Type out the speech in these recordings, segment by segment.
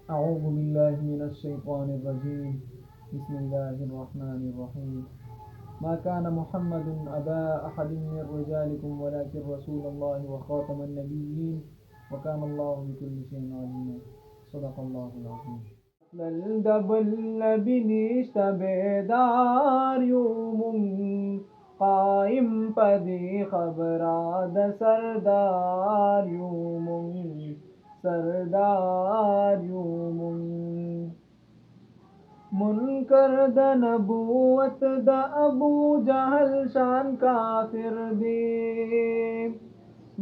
أعوذ بالله من الشيطان الرجيم. بسم الله الرحمن الرحيم. ما كان محمد أبا أحد من رجالكم ولكن رسول الله وخاتم النبيين وكان الله بكل شيء عليما. صدق الله العظيم. Bedaar yumum qaim padi khabrad sardar yumum मुनकर द नबूवत द अबू जहल शान काफिर दे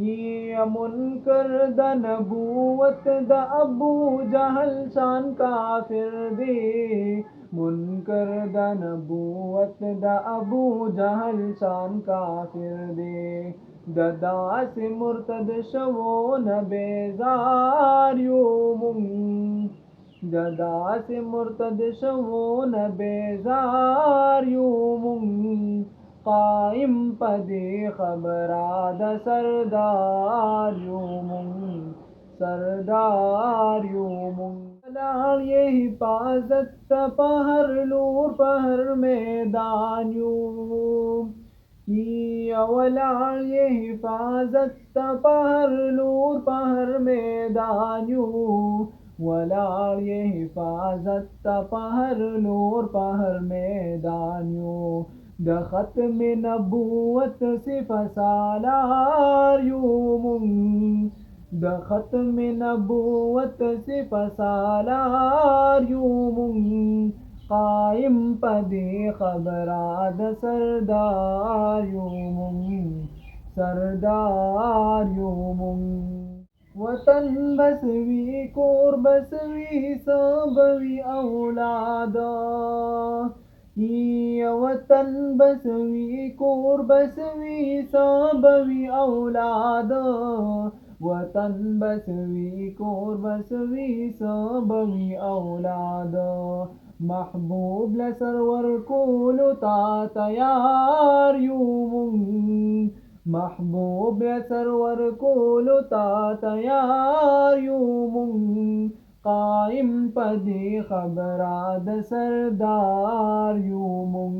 ये मुनकर द नबूवत द अबू जहल शान काफिर दे मुनकर द नबूवत द अबू जहल शान काफिर दे ददा से मुर्तद शवो न बेजार यूमुम ददा से मुर्तद शवोन बेजार यूमुम कायम पदे खबराद सरदार यूमुम ये हिफाजत पहर लूर पहर मैदान यूम अवलाल ये हिफाजत पहर लूर पहर मैदान यूम वलाल ये हिफाजत पहर नूर पहर मैदानियों दखत में नबूवत से फसालार यूमुम दखत में नबूवत से फसालार यूमुम कायम पदे खबराद सरदार यूमुम वतन बसवी कोर बसवी सबवी औलादा ये वतन बसवी कोर बसवी सबवी औलादा वतन बसवी कोर बसवी सबवी औलादा महबूब लसरवर कोलता तयार यूमुम महबूब सरवर कोलता तयार यूमुम कायम पदे खबराद सरदार यूमुम